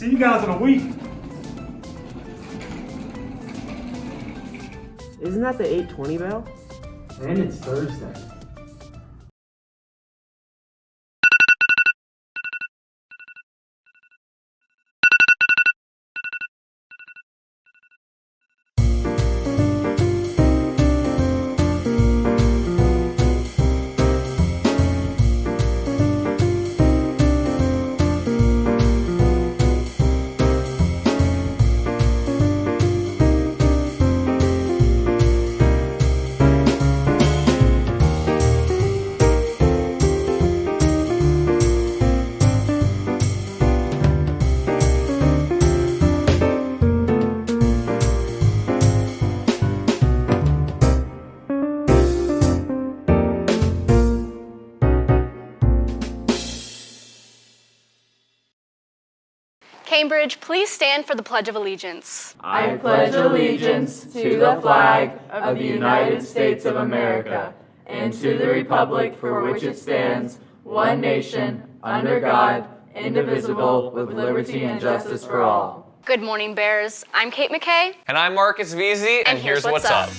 See you guys in a week. Isn't that the 8:20 bell? And it's Thursday. Cambridge, please stand for the Pledge of Allegiance. I pledge allegiance to the flag of the United States of America and to the republic for which it stands, one nation, under God, indivisible, with liberty and justice for all. Good morning, Bears. I'm Kate McKay. And I'm Marcus Veazey, and here's what's up.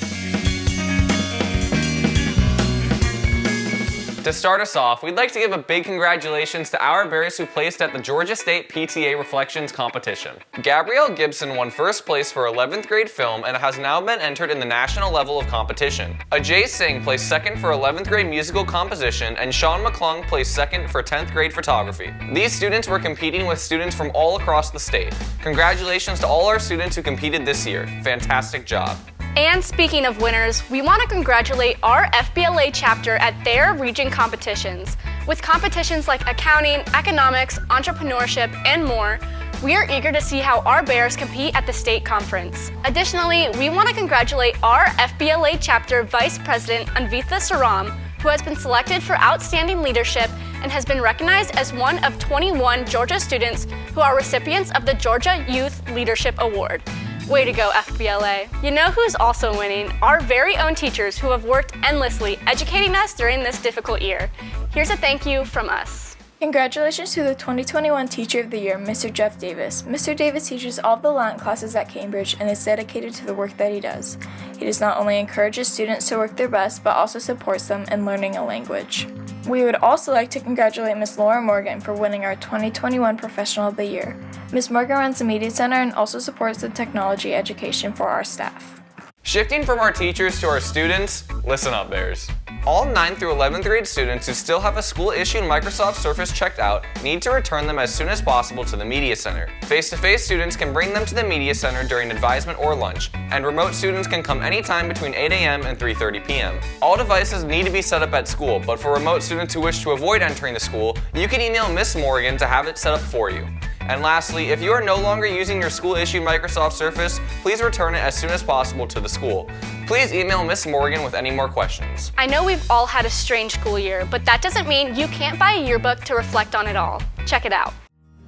To start us off, we'd like to give a big congratulations to our Bears who placed at the Georgia State PTA Reflections competition. Gabrielle Gibson won first place for 11th grade film and has now been entered in the national level of competition. Ajay Singh placed second for 11th grade musical composition, and Sean McClung placed second for 10th grade photography. These students were competing with students from all across the state. Congratulations to all our students who competed this year. Fantastic job. And speaking of winners, we want to congratulate our FBLA chapter at their region competitions. With competitions like accounting, economics, entrepreneurship, and more, we are eager to see how our Bears compete at the state conference. Additionally, we want to congratulate our FBLA chapter vice president, Anvitha Saram, who has been selected for outstanding leadership and has been recognized as one of 21 Georgia students who are recipients of the Georgia Youth Leadership Award. Way to go, FBLA. You know who's also winning? Our very own teachers who have worked endlessly educating us during this difficult year. Here's a thank you from us. Congratulations to the 2021 Teacher of the Year, Mr. Jeff Davis. Mr. Davis teaches all of the Latin classes at Cambridge and is dedicated to the work that he does. He does not only encourage his students to work their best, but also supports them in learning a language. We would also like to congratulate Ms. Laura Morgan for winning our 2021 Professional of the Year. Ms. Morgan runs the Media Center and also supports the technology education for our staff. Shifting from our teachers to our students, listen up, Bears. All 9th through 11th grade students who still have a school-issued Microsoft Surface checked out need to return them as soon as possible to the Media Center. Face-to-face students can bring them to the Media Center during advisement or lunch, and remote students can come anytime between 8 a.m. and 3:30 p.m. All devices need to be set up at school, but for remote students who wish to avoid entering the school, you can email Miss Morgan to have it set up for you. And lastly, if you are no longer using your school-issued Microsoft Surface, please return it as soon as possible to the school. Please email Miss Morgan with any more questions. I know we've all had a strange school year, but that doesn't mean you can't buy a yearbook to reflect on it all. Check it out.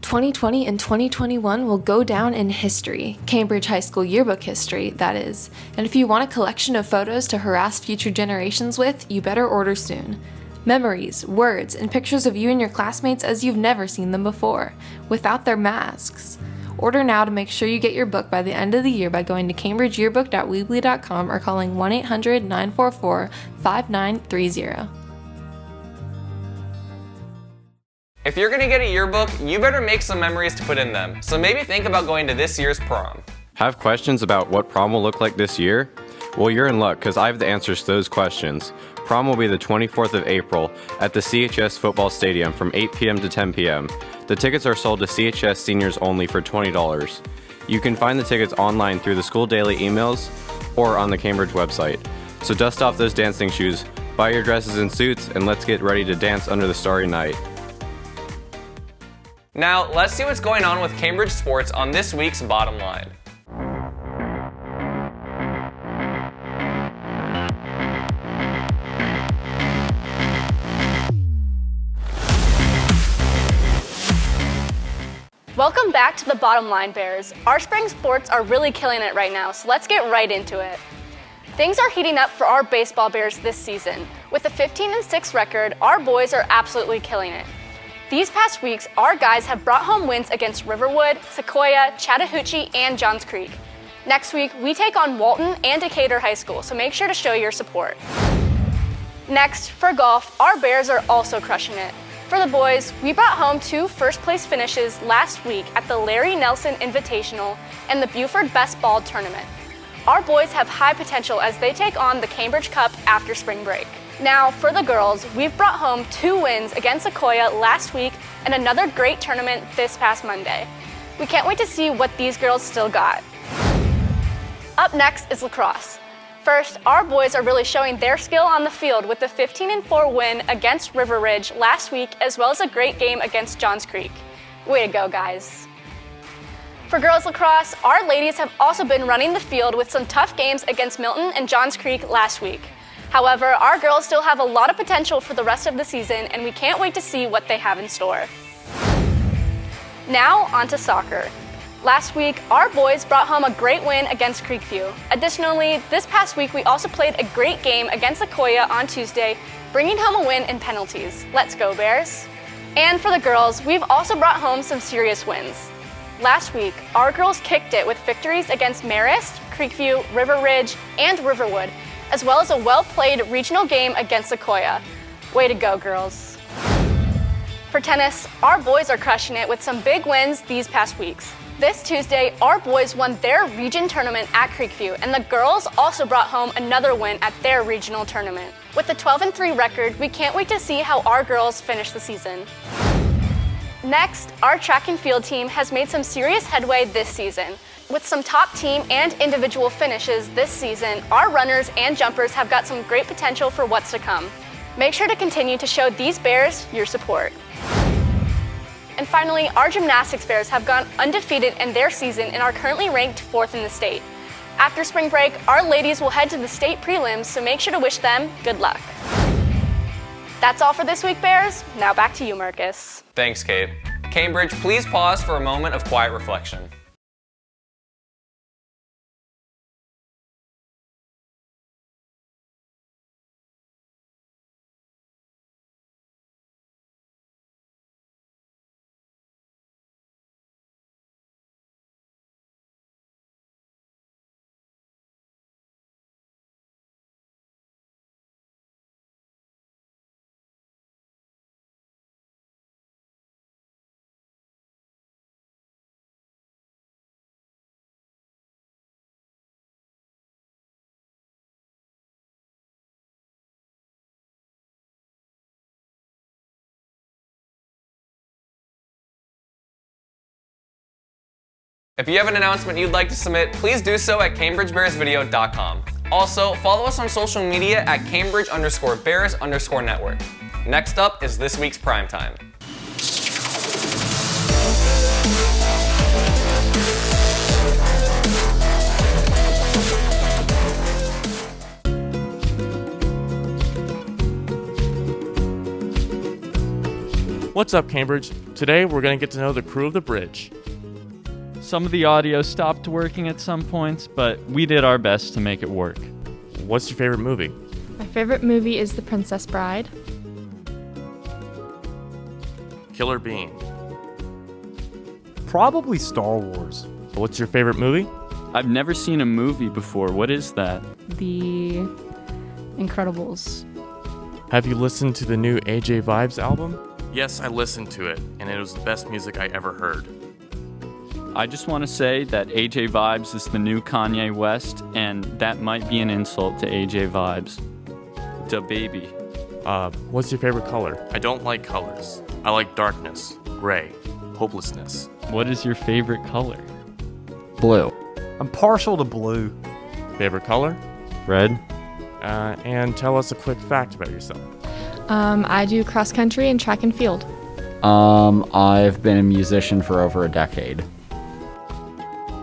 2020 and 2021 will go down in history, Cambridge High School yearbook history, that is. And if you want a collection of photos to harass future generations with, you better order soon. Memories, words, and pictures of you and your classmates as you've never seen them before, without their masks. Order now to make sure you get your book by the end of the year by going to cambridgeyearbook.weebly.com or calling 1-800-944-5930. If you're gonna get a yearbook, you better make some memories to put in them. So maybe think about going to this year's prom. Have questions about what prom will look like this year? Well, you're in luck because I have the answers to those questions. Prom will be the 24th of April at the CHS Football Stadium from 8 p.m. to 10 p.m. The tickets are sold to CHS seniors only for $20. You can find the tickets online through the school daily emails or on the Cambridge website. So dust off those dancing shoes, buy your dresses and suits, and let's get ready to dance under the starry night. Now, let's see what's going on with Cambridge sports on this week's Bottom Line. Welcome back to the Bottom Line, Bears. Our spring sports are really killing it right now, so let's get right into it. Things are heating up for our baseball Bears this season. With a 15-6 record, our boys are absolutely killing it. These past weeks, our guys have brought home wins against Riverwood, Sequoia, Chattahoochee, and Johns Creek. Next week, we take on Walton and Decatur High School, so make sure to show your support. Next, for golf, our Bears are also crushing it. For the boys, we brought home 2 first-place finishes last week at the Larry Nelson Invitational and the Buford Best Ball Tournament. Our boys have high potential as they take on the Cambridge Cup after spring break. Now, for the girls, we've brought home 2 wins against Sequoia last week and another great tournament this past Monday. We can't wait to see what these girls still got. Up next is lacrosse. First, our boys are really showing their skill on the field with the 15-4 win against River Ridge last week, as well as a great game against Johns Creek. Way to go, guys. For girls lacrosse, our ladies have also been running the field with some tough games against Milton and Johns Creek last week. However, our girls still have a lot of potential for the rest of the season, and we can't wait to see what they have in store. Now, on to soccer. Last week, our boys brought home a great win against Creekview. Additionally, this past week, we also played a great game against Sequoia on Tuesday, bringing home a win in penalties. Let's go, Bears. And for the girls, we've also brought home some serious wins. Last week, our girls kicked it with victories against Marist, Creekview, River Ridge, and Riverwood, as well as a well-played regional game against Sequoia. Way to go, girls. For tennis, our boys are crushing it with some big wins these past weeks. This Tuesday, our boys won their region tournament at Creekview, and the girls also brought home another win at their regional tournament. With a 12-3 record, we can't wait to see how our girls finish the season. Next, our track and field team has made some serious headway this season. With some top team and individual finishes this season, our runners and jumpers have got some great potential for what's to come. Make sure to continue to show these Bears your support. And finally, our gymnastics Bears have gone undefeated in their season and are currently ranked 4th in the state. After spring break, our ladies will head to the state prelims, so make sure to wish them good luck. That's all for this week, Bears. Now back to you, Marcus. Thanks, Kate. Cambridge, please pause for a moment of quiet reflection. If you have an announcement you'd like to submit, please do so at cambridgebearsvideo.com. Also, follow us on social media at Cambridge_Bears_network. Next up is this week's primetime. What's up, Cambridge? Today we're going to get to know the crew of the bridge. Some of the audio stopped working at some points, but we did our best to make it work. What's your favorite movie? My favorite movie is The Princess Bride. Killer Bean. Probably Star Wars. What's your favorite movie? I've never seen a movie before. What is that? The Incredibles. Have you listened to the new AJ Vibes album? Yes, I listened to it, and it was the best music I ever heard. I just want to say that AJ Vibes is the new Kanye West, and that might be an insult to AJ Vibes. Da baby. What's your favorite color? I don't like colors. I like darkness, gray, hopelessness. What is your favorite color? Blue. I'm partial to blue. Favorite color? Red. And tell us a quick fact about yourself. I do cross country and track and field. I've been a musician for over a decade.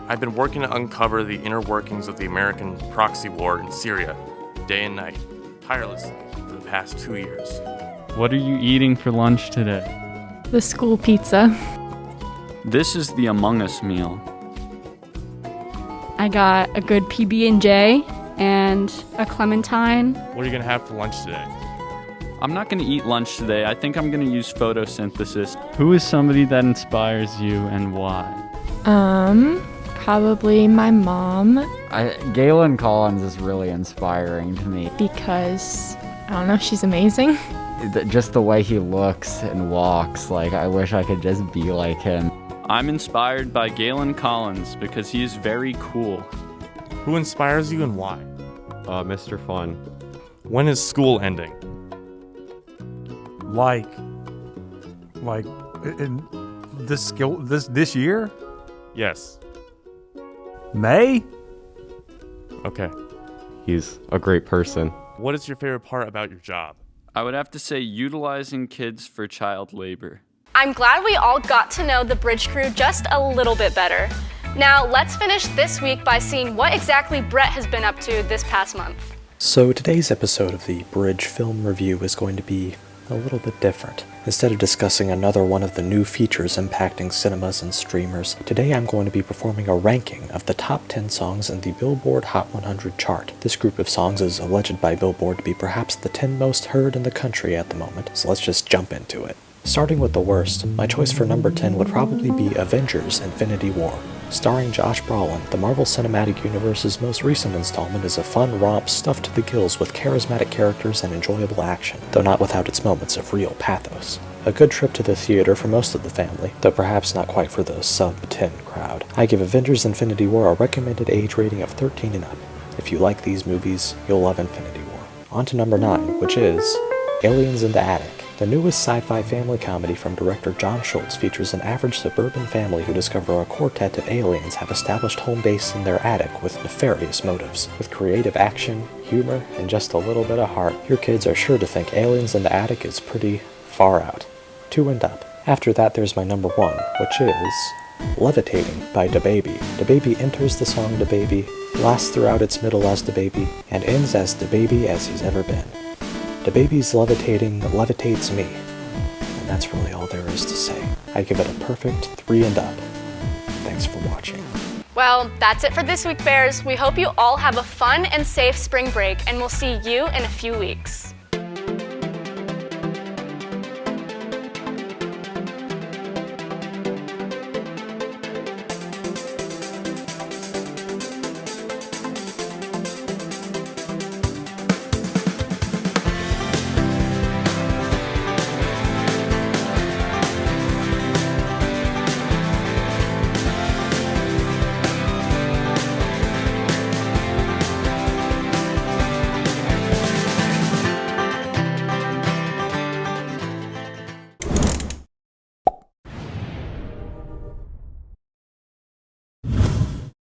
I've been working to uncover the inner workings of the American proxy war in Syria, day and night, tirelessly, for the past 2 years. What are you eating for lunch today? The school pizza. This is the Among Us meal. I got a good PB&J and a clementine. What are you going to have for lunch today? I'm not going to eat lunch today. I think I'm going to use photosynthesis. Who is somebody that inspires you and why? Probably my mom Galen Collins is really inspiring to me. because, I don't know, she's amazing. Just the way he looks and walks, like, I wish I could just be like him. I'm inspired by Galen Collins because he is very cool. Who inspires you and why? Mr. Fun. When is school ending? Like in this year? Yes. May? Okay. He's a great person. What is your favorite part about your job? I would have to say utilizing kids for child labor. I'm glad we all got to know the Bridge crew just a little bit better. Now, let's finish this week by seeing what exactly Brett has been up to this past month. So today's episode of the Bridge Film Review is going to be a little bit different. Instead of discussing another one of the new features impacting cinemas and streamers, today I'm going to be performing a ranking of the top 10 songs in the Billboard Hot 100 chart. This group of songs is alleged by Billboard to be perhaps the 10 most heard in the country at the moment, so let's just jump into it. Starting with the worst, my choice for number 10 would probably be Avengers: Infinity War. Starring Josh Brolin, the Marvel Cinematic Universe's most recent installment is a fun romp stuffed to the gills with charismatic characters and enjoyable action, though not without its moments of real pathos. A good trip to the theater for most of the family, though perhaps not quite for the sub-10 crowd. I give Avengers: Infinity War a recommended age rating of 13 and up. If you like these movies, you'll love Infinity War. On to number 9, which is Aliens in the Attic. The newest sci-fi family comedy from director John Schultz features an average suburban family who discover a quartet of aliens have established home base in their attic with nefarious motives. With creative action, humor, and just a little bit of heart, your kids are sure to think Aliens in the Attic is pretty far out. 2 and up. After that, there's my number 1, which is Levitating by DaBaby. DaBaby enters the song DaBaby, lasts throughout its middle as DaBaby, and ends as DaBaby as he's ever been. DaBaby's Levitating levitates me, and that's really all there is to say. I give it a perfect 3 and up. Thanks for watching. Well, that's it for this week, Bears. We hope you all have a fun and safe spring break, and we'll see you in a few weeks.